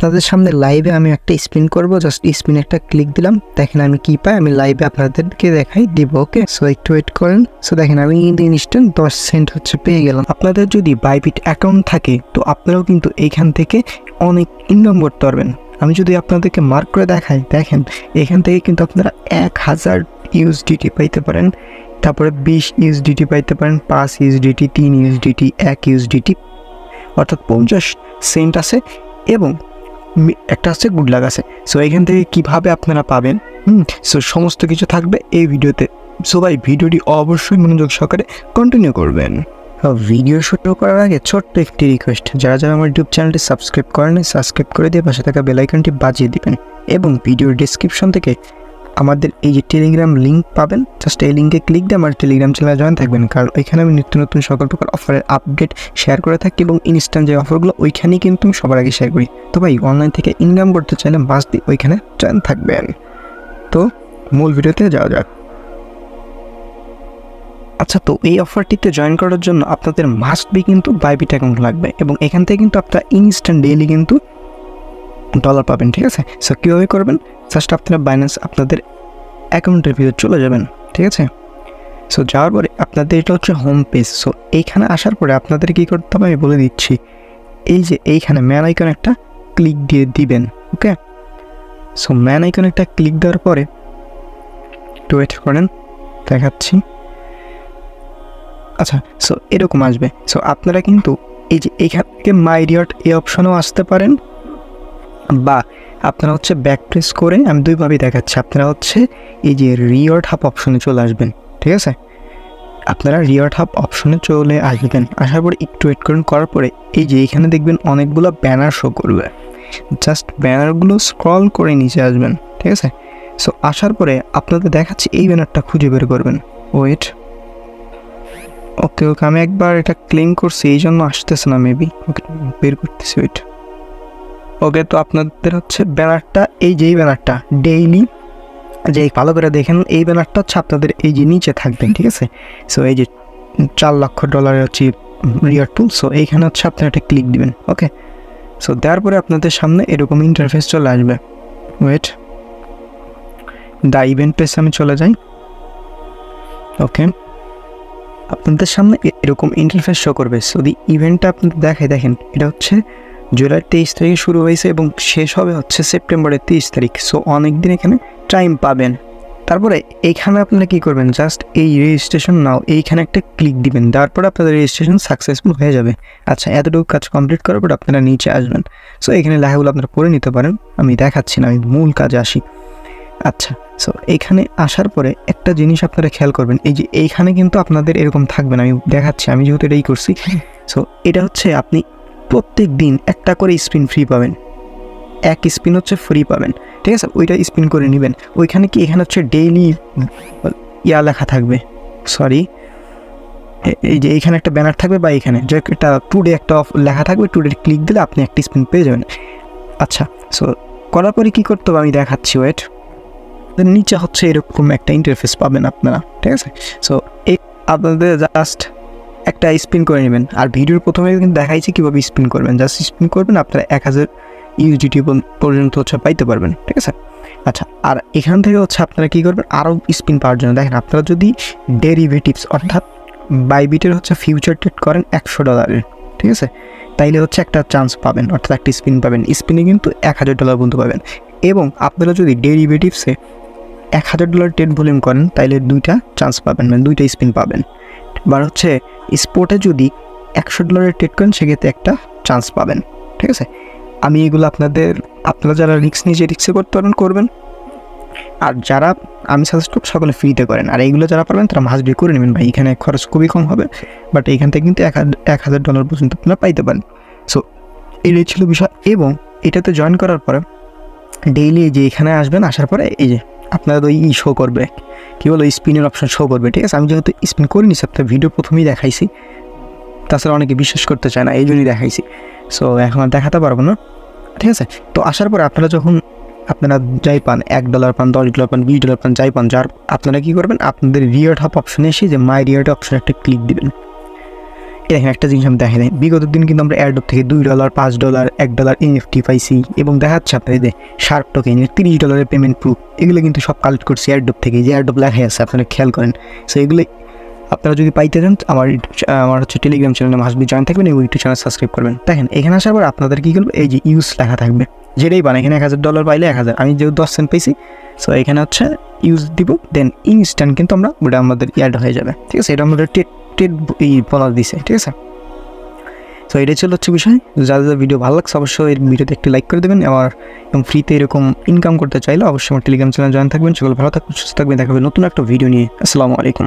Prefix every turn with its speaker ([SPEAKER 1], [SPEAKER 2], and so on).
[SPEAKER 1] আপনাদের সামনে লাইভে আমি একটা স্পিন করব, জাস্ট স্পিন একটা ক্লিক দিলাম, দেখেন আমি কি পাই আমি লাইভে আপনাদেরকে দেখাই দিব। ওকে, সো একটু ওয়েট করেন। সো দেখেন আমি ইনস্ট্যান্ট 10 সেন্ট হচ্ছে পেয়ে গেলাম। আপনাদের যদি বাইবিট অ্যাকাউন্ট থাকে তো আপনারাও কিন্তু এইখান থেকে অনেক ইনকাম করতে পারবেন। আমি যদি আপনাদেরকে মার্ক করে দেখাই, দেখেন এখান থেকে কিন্তু আপনারা 1000 ইউএসডিটি পাইতে পারেন, তারপরে 20 ইউএসডিটি পাইতে পারেন, 5 ইউএসডিটি, 3 ইউএসডিটি, 1 ইউএসডিটি, অর্থাৎ 50 সেন্ট আছে এবং একটা আছে গুড লাক আছে। সো এখান থেকে কীভাবে আপনারা পাবেন সো সমস্ত কিছু থাকবে এই ভিডিওতে। সো ভাই ভিডিওটি অবশ্যই মনোযোগ সহকারে কন্টিনিউ করবেন। ভিডিও শুরু করার আগে ছোট্ট একটি রিকোয়েস্ট, যারা যারা আমার ইউটিউব চ্যানেলটি সাবস্ক্রাইব করেন সাবস্ক্রাইব করে দিয়ে পাশে থাকা বেল আইকনটি বাজিয়ে দিবেন এবং ভিডিওর ডেসক্রিপশন থেকে আমাদের এই যে টেলিগ্রাম লিঙ্ক পাবেন, জাস্ট এই লিঙ্কে ক্লিক দিয়ে আমার টেলিগ্রাম চ্যানেলে জয়েন থাকবেন, কারণ ওইখানে আমি নিত্য নতুন সকল প্রকার অফারের আপডেট শেয়ার করে থাকি এবং ইনস্ট্যান্ট যে অফারগুলো ওইখানেই কিন্তু আমি সবার আগে শেয়ার করি। তো ভাই অনলাইন থেকে ইনকাম করতে চাইলে মাস্ট বি ওইখানে জয়েন থাকবেন। তো মূল ভিডিওতে যাওয়া যাক। আচ্ছা, তো এই অফারটিতে জয়েন করার জন্য আপনাদের মাস্ট বি কিন্তু বাইবিট অ্যাকাউন্ট লাগবে এবং এখান থেকে কিন্তু আপনারা ইনস্ট্যান্ট ডেইলি কিন্তু ডলার পাবেন, ঠিক আছে? সো কীভাবে করবেন, জাস্ট আপনারা বাইন্যান্স আপনাদের অ্যাকাউন্টের ভিতরে চলে যাবেন, ঠিক আছে? সো যাওয়ার পরে আপনাদের এটা হচ্ছে হোম পেজ। সো এইখানে আসার পরে আপনাদের কী করতে হবে আমি বলে দিচ্ছি। এই যে এইখানে ম্যান আইকন একটা ক্লিক দিয়ে দিবেন। ওকে, সো ম্যান আইকন একটা ক্লিক দেওয়ার পরে একটু ওয়েট করেন, দেখাচ্ছি। আচ্ছা, সো এরকম আসবে। সো আপনারা কিন্তু এই যে এইখান থেকে মাই রিওয়ার্ড এই অপশনেও আসতে পারেন, বা আপনারা হচ্ছে ব্যাক প্রেস করে, আমি দুইভাবেই দেখাচ্ছি, আপনারা হচ্ছে এই যে রিওয়ার্ড হাব অপশনে চলে আসবেন, ঠিক আছে? আপনারা রিওয়ার্ড হাব অপশনে চলে আসবেন, আসার পরে একটু ওয়েট করেন, করার পরে এই যে এইখানে দেখবেন অনেকগুলো ব্যানার শো করবে, জাস্ট ব্যানারগুলো স্ক্রল করে নিচে আসবেন, ঠিক আছে? সো আসার পরে আপনাদের দেখাচ্ছি এই ব্যানারটা খুঁজে বের করবেন। ওয়েট, ওকে ওকে, আমি একবার এটা ক্লেম করছি এই জন্য আসতেছে না, মেবি ওকে বের করতেছি। ওয়েট, ওকে, তো আপনাদের হচ্ছে ব্যানারটা, এই যে এই ব্যানারটা ডেইলি যে ভালো করে দেখেন, এই ব্যানারটা হচ্ছে আপনাদের এই যে নিচে থাকবেন, ঠিক আছে? সো এই যে 4 লক্ষ ডলারের হচ্ছে রিওয়ার্ড পুল, সো এইখানে হচ্ছে আপনারা একটা ক্লিক দিবেন। ওকে, সো দেওয়ার পরে আপনাদের সামনে এরকম ইন্টারফেস চলে আসবে। ওয়েট, দ্য ইভেন্ট পেজে আমি চলে যাই। ওকে, আপনাদের সামনে এরকম ইন্টারফেস শো করবে। সো দি ইভেন্টটা আপনাদের দেখায়, দেখেন এটা হচ্ছে জুলাই 23 তারিখে শুরু হয়েছে এবং শেষ হবে হচ্ছে সেপ্টেম্বরের 30 তারিখ। সো অনেক দিন এখানে টাইম পাবেন। তারপরে এইখানে আপনারা কী করবেন, জাস্ট এই রেজিস্ট্রেশন নাও এইখানে একটা ক্লিক দিবেন, দেওয়ার পরে আপনাদের রেজিস্ট্রেশন সাকসেসফুল হয়ে যাবে। আচ্ছা, এতটুকু কাজ কমপ্লিট করার পর আপনারা নিচে আসবেন। সো এখানে লেখাগুলো আপনারা পড়ে নিতে পারেন, আমি দেখাচ্ছি না, আমি মূল কাজে আসি। আচ্ছা, সো এইখানে আসার পরে একটা জিনিস আপনারা খেয়াল করবেন, এই যে এইখানে কিন্তু আপনাদের এরকম থাকবে না, আমি দেখাচ্ছি, আমি যেহেতু এটাই করছি। সো এটা হচ্ছে আপনি প্রত্যেক দিন একটা করে স্পিন ফ্রি পাবেন, এক স্পিন হচ্ছে ফ্রি পাবেন, ঠিক আছে? ওইটা স্পিন করে নেবেন। ওইখানে কি এখানে হচ্ছে ডেইলি লেখা থাকবে, সরি, এই যে এইখানে একটা ব্যানার থাকবে বা এখানে যে একটা টুডে একটা লেখা থাকবে, টুডে ক্লিক দিলে আপনি একটা স্পিন পেয়ে যাবেন। আচ্ছা, সো করার পরে কী করতে হবে আমি দেখাচ্ছি। ওয়েট, নিচে হচ্ছে এরকম একটা ইন্টারফেস পাবেন আপনারা, ঠিক আছে? সো এই আপনাদের জাস্ট একটা স্পিন করে নেবেন, আর ভিডিওর প্রথমে কিন্তু দেখাইছি কীভাবে স্পিন করবেন। জাস্ট স্পিন করবেন, আপনারা 1000 ইউএসডিটি পর্যন্ত হচ্ছে পাইতে পারবেন, ঠিক আছে? আচ্ছা, আর এখান থেকে হচ্ছে আপনারা কী করবেন, আরও স্পিন পাওয়ার জন্য দেখেন, আপনারা যদি ডেরিভেটিভস অর্থাৎ বাইবিটের হচ্ছে ফিউচার ট্রেড করেন $100, ঠিক আছে? তাইলে হচ্ছে একটা চান্স পাবেন, অর্থাৎ একটা স্পিন পাবেন। স্পিনে কিন্তু $1000 পর্যন্ত পাবেন। এবং আপনারা যদি ডেরিভেটিভসে $1000 ট্রেড ভলিউম করেন তাইলে 2টা চান্স পাবেন, মানে 2টা স্পিন পাবেন। এবার হচ্ছে স্পোর্টে যদি $100 ট্রেড করেন সেক্ষেত্রে একটা চান্স পাবেন, ঠিক আছে? আমি এগুলো আপনারা যারা রিস্ক নিয়ে যে রিস্কে করতে পারবেন করবেন, আর যারা আমি সাজেস্ট করব সকলে ফ্রিতে করেন, আর এইগুলো যারা পারবেন তারা মাস্ট বি করে নেবেন ভাই। এখানে খরচ খুবই কম হবে, বাট এইখান থেকে কিন্তু $1000 পর্যন্ত আপনারা পাইতে পারেন। সো এটাই ছিল বিষয়। এবং এটাতে জয়েন করার পরে ডেইলি যে এখানে আসবেন, আসার পরে এই যে আপনাদের ওই শো করবে, কী বলো, স্পিনের অপশন শো করবে, ঠিক আছে? আমি যেহেতু স্পিন করিনি, আপনার ভিডিও প্রথমেই দেখাইছি, তাছাড়া অনেকে বিশ্বাস করতে চায় না, এই জন্যই দেখাইছি। সো এখন আর দেখাতে পারবো না, ঠিক আছে? তো আসার পরে আপনারা যখন আপনারা যাই পান, $1 পান, $10 পান, $20 পান, যাই পান, যার আপনারা কী করবেন, আপনাদের রিওয়ার্ড হাব অপশনে এসে যে মাই রিওয়ার্ড অপশনে একটা ক্লিক দিবেন। দেখেন একটা জিনিস আমি দেখে দেয়, বিগত দিন কিন্তু আমরা এয়ারড্রপ থেকে $2, $5, $1 NFT পাইছি এবং দেখাচ্ছে আপনার এই যে শার্প টোকেন $30 পেমেন্ট প্রুফ, এগুলো কিন্তু সব কালেক্ট করছি এয়ারড্রপ থেকে, যে এয়ারড্রপ লেখা আছে আপনারা খেয়াল করেন। সো এগুলো আপনারা যদি পাইতে চান আমার হচ্ছে টেলিগ্রাম চ্যানেলে মাসবি জয়েন থাকবেন এবং ইউটিউব চ্যানেল সাবস্ক্রাইব করবেন। দেখেন এখানে আসার পর আপনাদের কী করবে, এই যে ইউজ লেখা থাকবে, যেটাই বান এখানে $1000 পাইলে 1000, আমি যেহেতু 10 সেন্ট পেয়েছি সো এখানে হচ্ছে ইউজ দিব, দেন ইনস্ট্যান্ট কিন্তু আমরা ওটা আমাদের ইয়ার্ড হয়ে যাবে, ঠিক আছে। এটা আমাদের টেট এই বলার দিছে, ঠিক আছে। সো এটাই ছিল হচ্ছে বিষয়। যাদের ভিডিও ভালো লাগছে অবশ্যই এই ভিডিওতে একটি লাইক করে দেবেন, এবং ফ্রিতে এরকম ইনকাম করতে চাইলে অবশ্যই আমার টেলিগ্রাম চ্যানেল জয়েন থাকবেন। সকল ভালো থাকবেন, সুস্থ থাকবেন, দেখা হবে নতুন একটা ভিডিও নিয়ে। আসসালামু আলাইকুম।